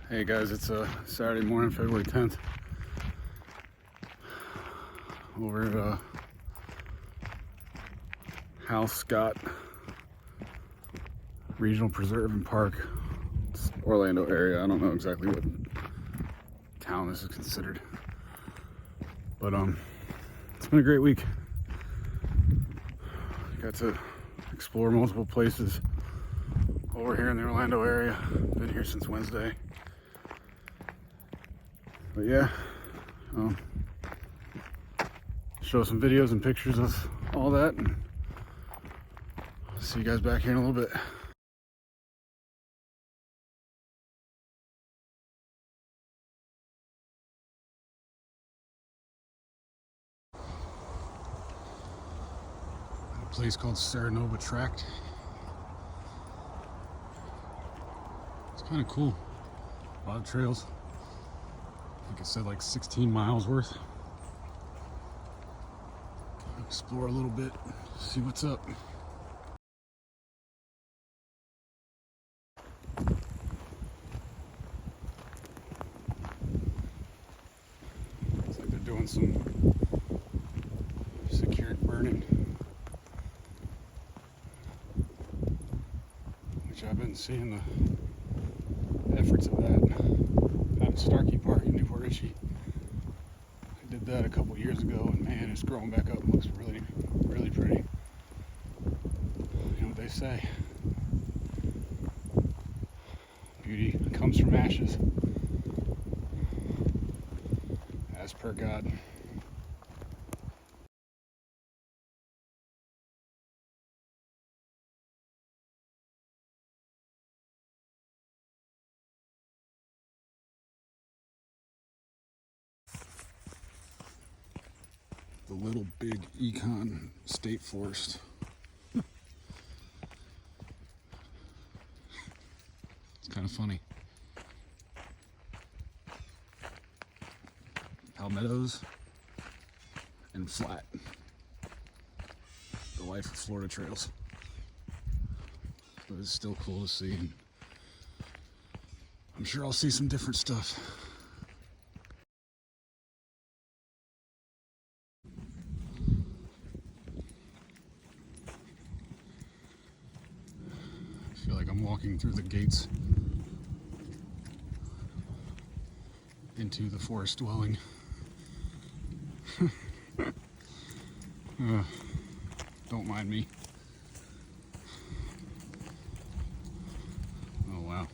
Hey guys, it's Saturday morning, February 10th. Over at Hal Scott Regional Preserve and Park. It's Orlando area. I don't know exactly what town this is considered. But it's been a great week. Got to explore multiple places over here in the Orlando area. Been here since Wednesday. But yeah, show some videos and pictures of all that, and see you guys back here in a little bit. A place called Serenova Tract. It's kind of cool. A lot of trails. I think it said like 16 miles worth. Explore a little bit, see what's up. Looks like they're doing some secured burning, which I've been seeing the efforts of that out in Starkey Park in Newport Richey. I did that a couple years ago, and man, it's growing back up. It looks really, really pretty. You know what they say? Beauty comes from ashes, as per God. The Little Big Econ State Forest. It's kind of funny. Palmettos and flat. The life of Florida trails. But it's still cool to see. And I'm sure I'll see some different stuff. I feel like I'm walking through the gates into the forest dwelling. Don't mind me. Oh wow.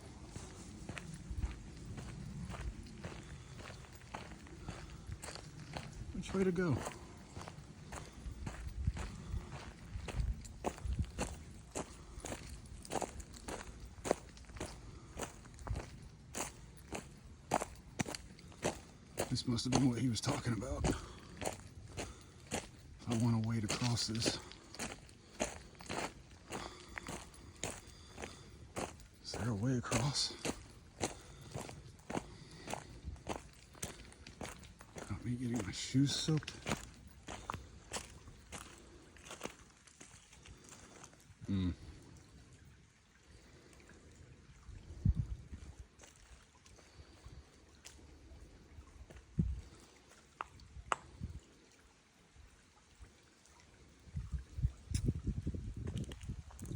Which way to go? This must have been what he was talking about. If I want a way to cross this. Is there a way across? Without me getting my shoes soaked.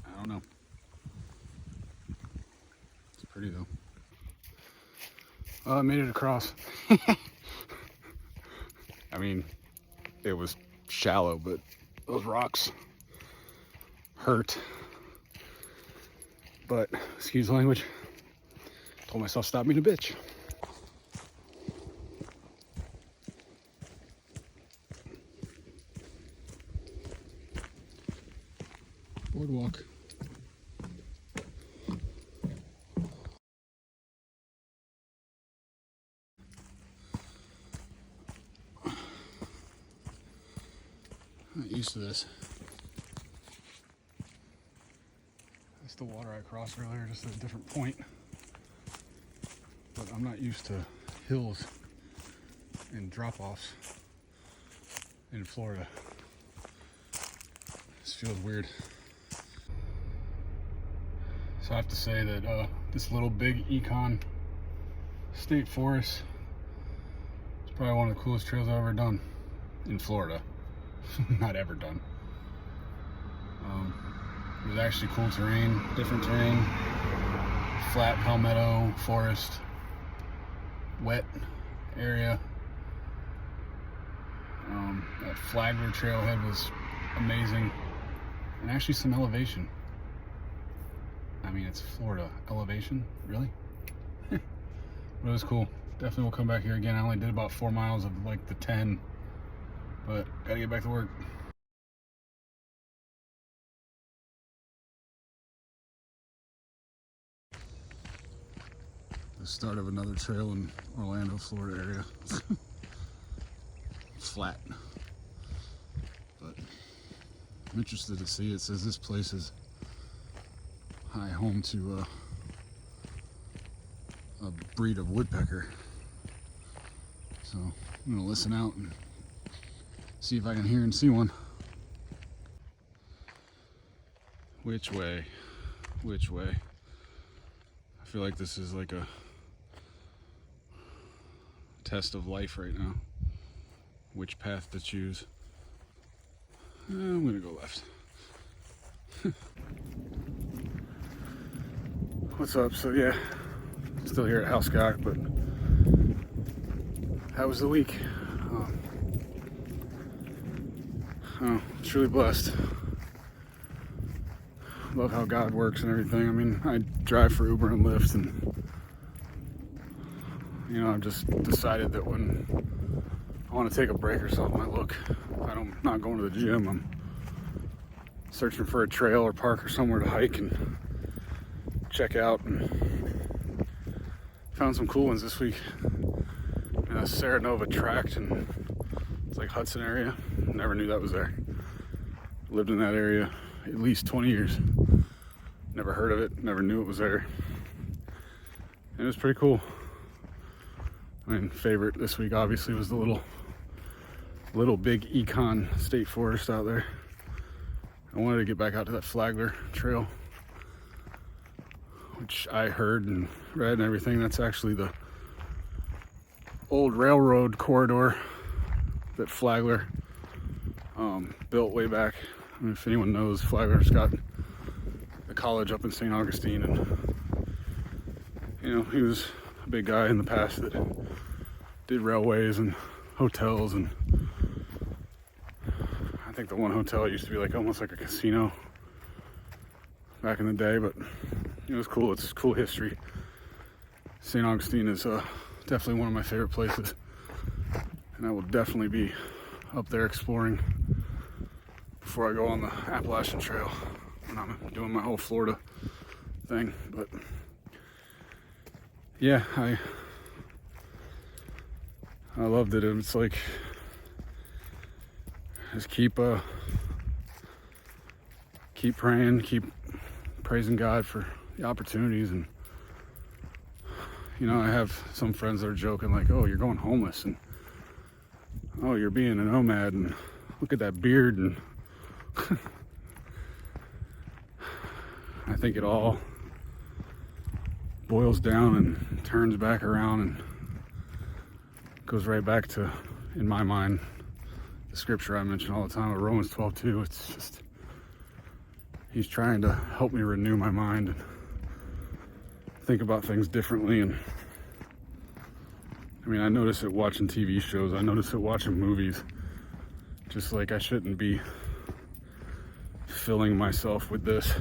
I don't know. It's pretty though. Well, I made it across. I mean, it was shallow, but those rocks hurt. But, excuse the language, told myself stop being a bitch. Boardwalk. Not used to this. That's the water I crossed earlier, just at a different point. But I'm not used to hills and drop-offs in Florida. This feels weird. So I have to say that this Little Big Econ state forest. It's probably one of the coolest trails I've ever done in Florida. Not ever done. It was actually cool terrain, different terrain, flat palmetto, forest, wet area. That Flagler trailhead was amazing, and actually some elevation. I mean, it's Florida. Elevation? Really? But it was cool. Definitely will come back here again. I only did about 4 miles of like the 10, but gotta get back to work. The start of another trail in Orlando, Florida area. Flat. But I'm interested to see. It says this place is home to a breed of woodpecker. So I'm gonna listen out and see if I can hear and see one. Which way? Which way? I feel like this is like a test of life right now. Which path to choose? I'm gonna go left. What's up? So yeah, still here at House Scott, but how was the week? Truly blessed. Love how God works and everything. I mean, I drive for Uber and Lyft, and you know, I've just decided that when I want to take a break or something, I'm not going to the gym, I'm searching for a trail or park or somewhere to hike and check out, and found some cool ones this week. Serenova Tract, and it's like Hudson area. Never knew that was there. Lived in that area at least 20 years. Never heard of it, never knew it was there. And it was pretty cool. I mean, favorite this week obviously was the little big Econ state forest out there. I wanted to get back out to that Flagler trail, which I heard and read and everything. That's actually the old railroad corridor that Flagler built way back. I mean, if anyone knows, Flagler's got the college up in St. Augustine, and you know, he was a big guy in the past that did railways and hotels, and I think the one hotel used to be like almost like a casino back in the day, but it was cool. It's cool history. St. Augustine is definitely one of my favorite places, and I will definitely be up there exploring before I go on the Appalachian Trail when I'm doing my whole Florida thing. But yeah, I loved it. It's like, just keep praying, keep praising God for the opportunities. And you know, I have some friends that are joking like, oh, you're going homeless, and oh, you're being a nomad, and look at that beard. And I think it all boils down and turns back around and goes right back to, in my mind, the scripture I mention all the time of Romans 12:2. It's just, he's trying to help me renew my mind and think about things differently. And I mean, I notice it watching TV shows, I notice it watching movies, just like I shouldn't be filling myself with this,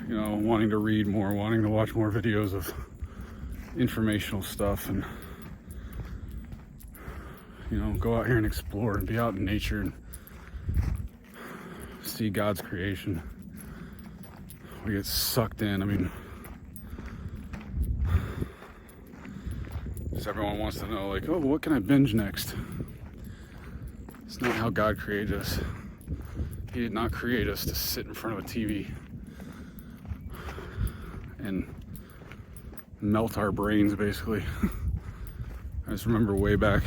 you know, wanting to read more, wanting to watch more videos of informational stuff, and you know, go out here and explore and be out in nature and see God's creation. We get sucked in. I mean, just everyone wants to know, like, oh, what can I binge next? It's not how God created us. He did not create us to sit in front of a TV and melt our brains, basically. I just remember way back,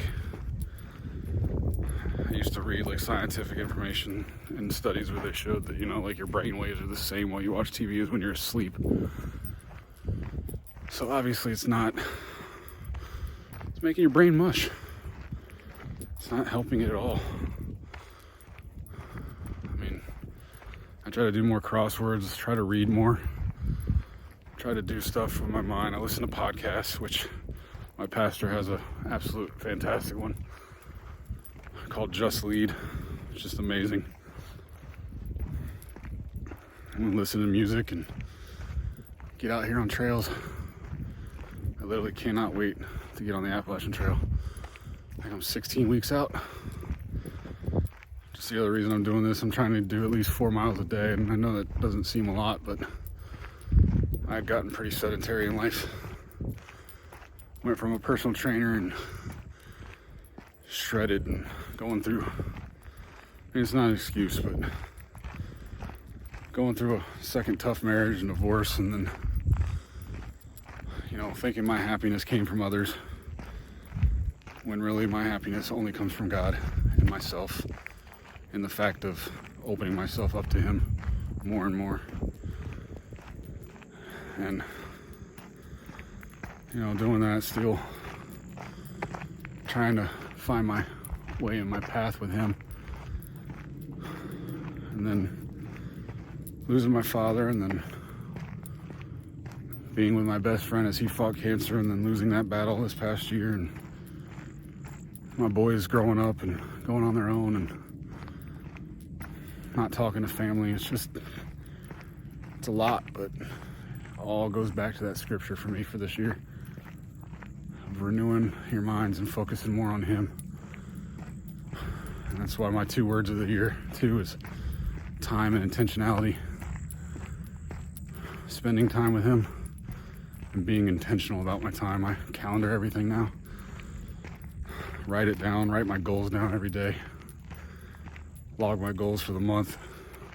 I used to read like scientific information and studies where they showed that, you know, like your brain waves are the same while you watch TV as when you're asleep. So obviously it's making your brain mush. It's not helping it at all. I mean, I try to do more crosswords, try to read more, try to do stuff with my mind. I listen to podcasts, which my pastor has an absolute fantastic one called Just Lead. It's just amazing. And listen to music and get out here on trails. I literally cannot wait to get on the Appalachian Trail. I think I'm 16 weeks out. Just the other reason I'm doing this, I'm trying to do at least 4 miles a day, and I know that doesn't seem a lot, but I had gotten pretty sedentary in life. Went from a personal trainer and shredded and going through, I mean, it's not an excuse, but going through a second tough marriage and divorce, and then, thinking my happiness came from others, when really my happiness only comes from God and myself, and the fact of opening myself up to Him more and more. And, doing that, still trying to find my way in my path with Him. And then losing my father, and then being with my best friend as he fought cancer, and then losing that battle this past year, and my boys growing up and going on their own and not talking to family. It's a lot, but it all goes back to that scripture for me for this year of renewing your minds and focusing more on Him. And that's why my 2 words of the year, too, is time and intentionality. Spending time with Him and being intentional about my time. I calendar everything now. Write it down, write my goals down every day. Log my goals for the month,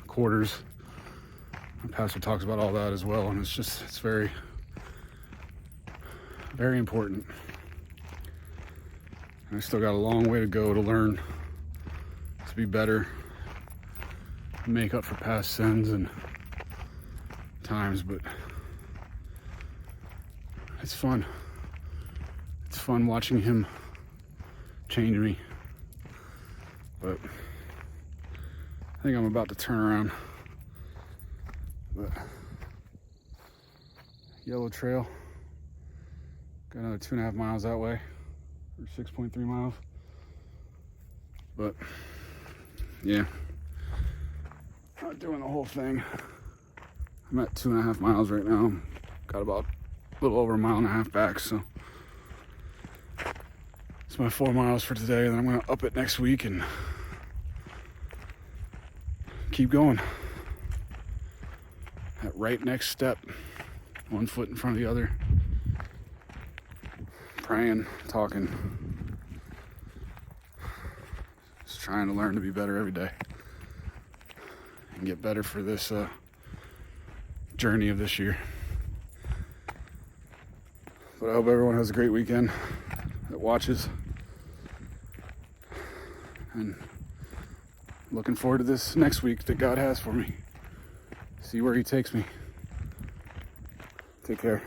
quarters. My pastor talks about all that as well, and it's very, very important. And I still got a long way to go to learn to be better, make up for past sins and times, but it's fun. It's fun watching Him change me. But I think I'm about to turn around. But Yellow Trail, got another 2.5 miles that way, or 6.3 miles. But yeah, not doing the whole thing. I'm at 2.5 miles right now. Got about a little over 1.5 miles back, so it's my 4 miles for today, and then I'm gonna up it next week and keep going. That right next step, 1 foot in front of the other, praying, talking, just trying to learn to be better every day and get better for this journey of this year. But I hope everyone has a great weekend that watches, and looking forward to this next week that God has for me. See where He takes me. Take care.